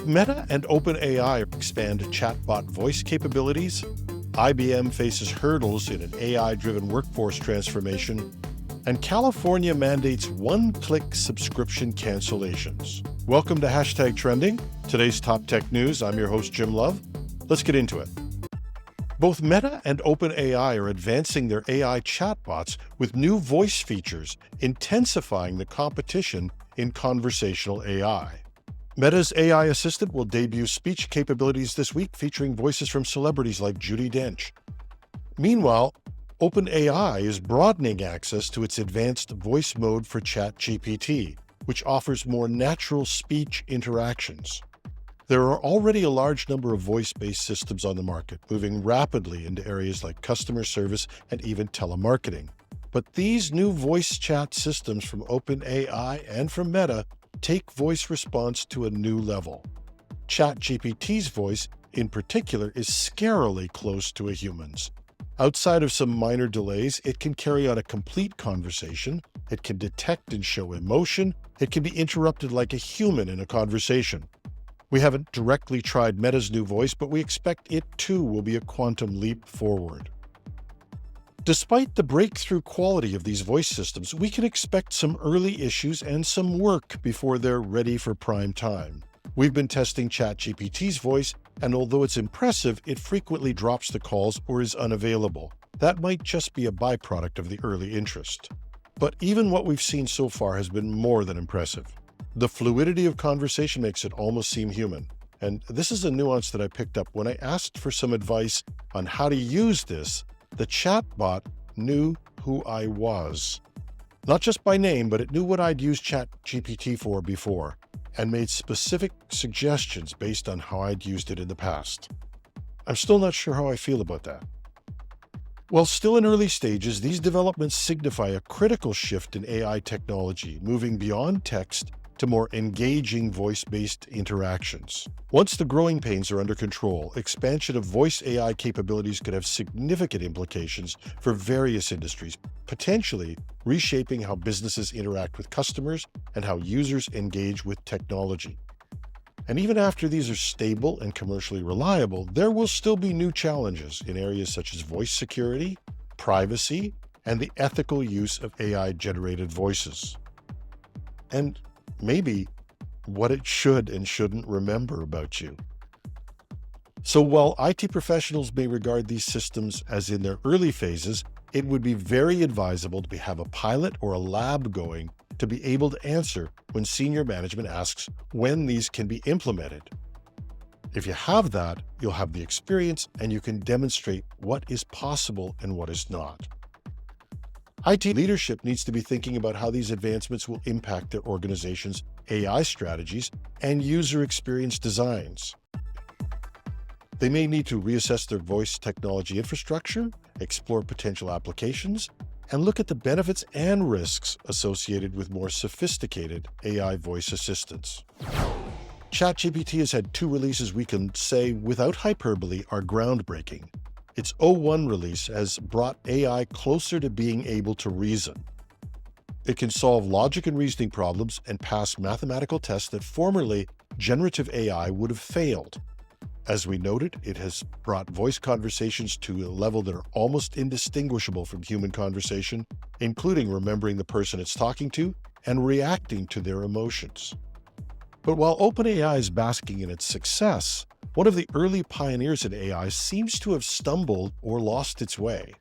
Both Meta and OpenAI expand chatbot voice capabilities. IBM faces hurdles in an AI-driven workforce transformation, and California mandates one-click subscription cancellations. Welcome to #Trending, today's top tech news. I'm your host, Jim Love. Let's get into it. Both Meta and OpenAI are advancing their AI chatbots with new voice features, intensifying the competition in conversational AI. Meta's AI assistant will debut speech capabilities this week, featuring voices from celebrities like Judi Dench. Meanwhile, OpenAI is broadening access to its advanced voice mode for ChatGPT, which offers more natural speech interactions. There are already a large number of voice-based systems on the market, moving rapidly into areas like customer service and even telemarketing. But these new voice chat systems from OpenAI and from Meta take voice response to a new level. ChatGPT's voice, in particular, is scarily close to a human's. Outside of some minor delays, it can carry on a complete conversation, it can detect and show emotion, it can be interrupted like a human in a conversation. We haven't directly tried Meta's new voice, but we expect it too will be a quantum leap forward. Despite the breakthrough quality of these voice systems, we can expect some early issues and some work before they're ready for prime time. We've been testing ChatGPT's voice, and although it's impressive, it frequently drops the calls or is unavailable. That might just be a byproduct of the early interest. But even what we've seen so far has been more than impressive. The fluidity of conversation makes it almost seem human. And this is a nuance that I picked up when I asked for some advice on how to use this. The chatbot knew who I was. Not just by name, but it knew what I'd used ChatGPT for before, and made specific suggestions based on how I'd used it in the past. I'm still not sure how I feel about that. While still in early stages, these developments signify a critical shift in AI technology, moving beyond text to more engaging voice-based interactions. Once the growing pains are under control, expansion of voice AI capabilities could have significant implications for various industries, potentially reshaping how businesses interact with customers and how users engage with technology. And even after these are stable and commercially reliable, there will still be new challenges in areas such as voice security, privacy, and the ethical use of AI-generated voices. And maybe what it should and shouldn't remember about you. So while IT professionals may regard these systems as in their early phases, it would be very advisable to have a pilot or a lab going to be able to answer when senior management asks when these can be implemented. If you have that, you'll have the experience and you can demonstrate what is possible and what is not. IT leadership needs to be thinking about how these advancements will impact their organization's AI strategies and user experience designs. They may need to reassess their voice technology infrastructure, explore potential applications, and look at the benefits and risks associated with more sophisticated AI voice assistants. ChatGPT has had 2 releases we can say, without hyperbole, are groundbreaking. Its O1 release has brought AI closer to being able to reason. It can solve logic and reasoning problems and pass mathematical tests that formerly generative AI would have failed. As we noted, it has brought voice conversations to a level that are almost indistinguishable from human conversation, including remembering the person it's talking to and reacting to their emotions. But while OpenAI is basking in its success, one of the early pioneers in AI seems to have stumbled or lost its way.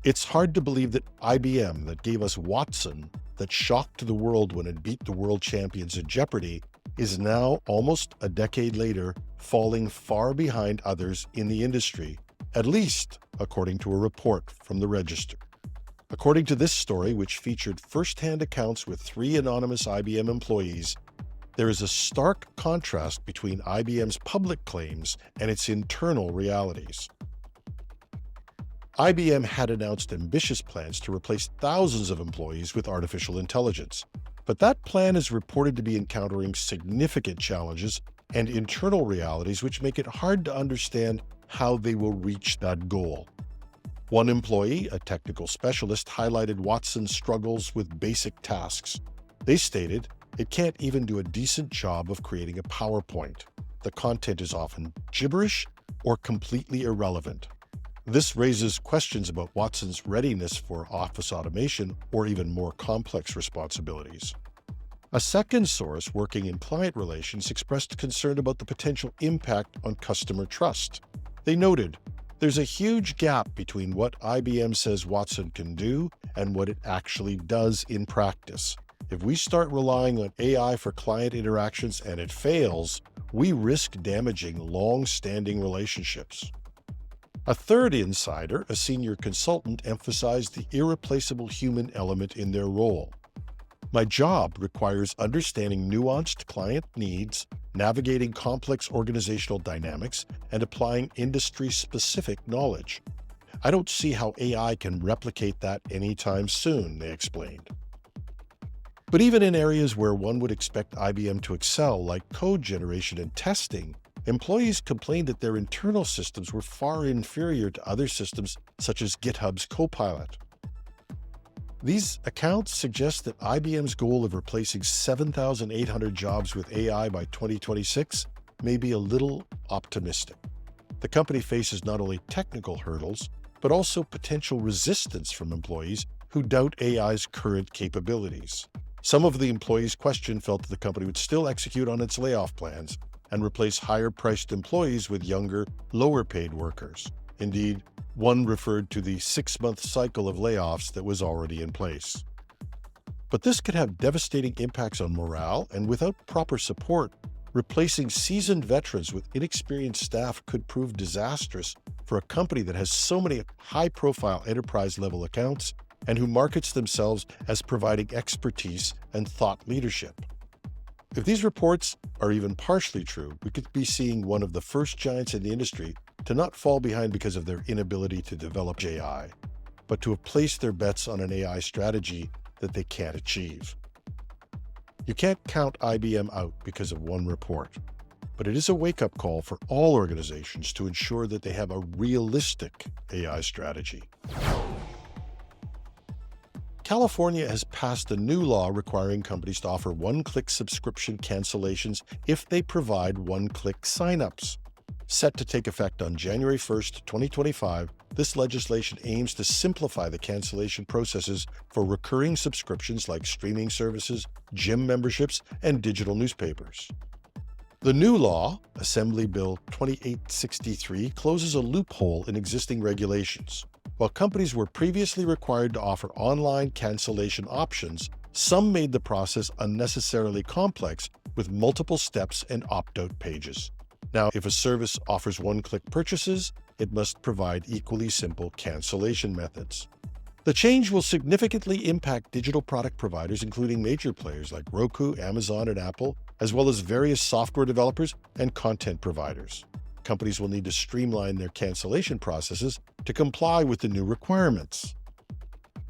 It's hard to believe that IBM, that gave us Watson, that shocked the world when it beat the world champions in Jeopardy, is now, almost a decade later, falling far behind others in the industry, at least according to a report from the Register. According to this story, which featured first-hand accounts with 3 anonymous IBM employees, there is a stark contrast between IBM's public claims and its internal realities. IBM had announced ambitious plans to replace thousands of employees with artificial intelligence, but that plan is reported to be encountering significant challenges and internal realities which make it hard to understand how they will reach that goal. One employee, a technical specialist, highlighted Watson's struggles with basic tasks. They stated, It can't even do a decent job of creating a PowerPoint. The content is often gibberish or completely irrelevant. This raises questions about Watson's readiness for office automation or even more complex responsibilities. A second source working in client relations expressed concern about the potential impact on customer trust. They noted, "There's a huge gap between what IBM says Watson can do and what it actually does in practice. If we start relying on AI for client interactions and it fails, we risk damaging long-standing relationships." A third insider, a senior consultant, emphasized the irreplaceable human element in their role. "My job requires understanding nuanced client needs, navigating complex organizational dynamics, and applying industry-specific knowledge. I don't see how AI can replicate that anytime soon," they explained. But even in areas where one would expect IBM to excel, like code generation and testing, employees complained that their internal systems were far inferior to other systems such as GitHub's Copilot. These accounts suggest that IBM's goal of replacing 7,800 jobs with AI by 2026 may be a little optimistic. The company faces not only technical hurdles, but also potential resistance from employees who doubt AI's current capabilities. Some of the employees questioned felt that the company would still execute on its layoff plans and replace higher-priced employees with younger, lower-paid workers. Indeed, one referred to the 6-month cycle of layoffs that was already in place. But this could have devastating impacts on morale, and without proper support, replacing seasoned veterans with inexperienced staff could prove disastrous for a company that has so many high-profile enterprise-level accounts and who markets themselves as providing expertise and thought leadership. If these reports are even partially true, we could be seeing one of the first giants in the industry to not fall behind because of their inability to develop AI, but to have placed their bets on an AI strategy that they can't achieve. You can't count IBM out because of one report, but it is a wake-up call for all organizations to ensure that they have a realistic AI strategy. California has passed a new law requiring companies to offer one-click subscription cancellations if they provide one-click signups. Set to take effect on January 1st, 2025, this legislation aims to simplify the cancellation processes for recurring subscriptions like streaming services, gym memberships, and digital newspapers. The new law, Assembly Bill 2863, closes a loophole in existing regulations. While companies were previously required to offer online cancellation options, some made the process unnecessarily complex with multiple steps and opt-out pages. Now, if a service offers one-click purchases, it must provide equally simple cancellation methods. The change will significantly impact digital product providers, including major players like Roku, Amazon, and Apple, as well as various software developers and content providers. Companies will need to streamline their cancellation processes to comply with the new requirements.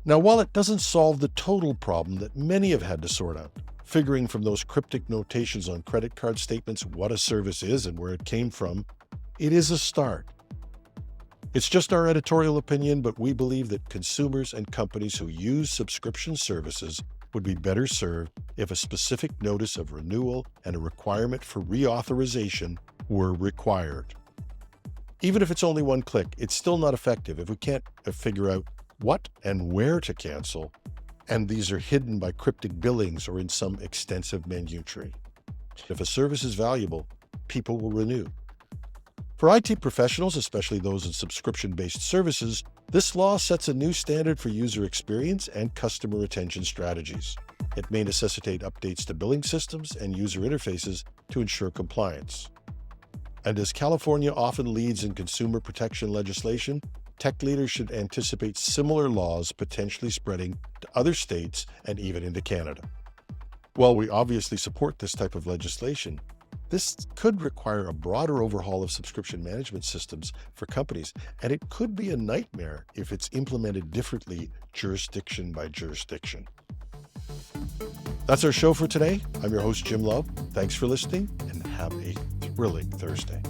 Now, while it doesn't solve the total problem that many have had to sort out, figuring from those cryptic notations on credit card statements what a service is and where it came from, it is a start. It's just our editorial opinion, but we believe that consumers and companies who use subscription services would be better served if a specific notice of renewal and a requirement for reauthorization were required. Even if it's only one click, it's still not effective if we can't figure out what and where to cancel, and these are hidden by cryptic billings or in some extensive minutiae. If a service is valuable, people will renew. For IT professionals, especially those in subscription-based services, this law sets a new standard for user experience and customer retention strategies. It may necessitate updates to billing systems and user interfaces to ensure compliance. And as California often leads in consumer protection legislation, tech leaders should anticipate similar laws potentially spreading to other states and even into Canada. While we obviously support this type of legislation, this could require a broader overhaul of subscription management systems for companies, and it could be a nightmare if it's implemented differently jurisdiction by jurisdiction. That's our show for today. I'm your host, Jim Love. Thanks for listening, and have a thrilling Thursday.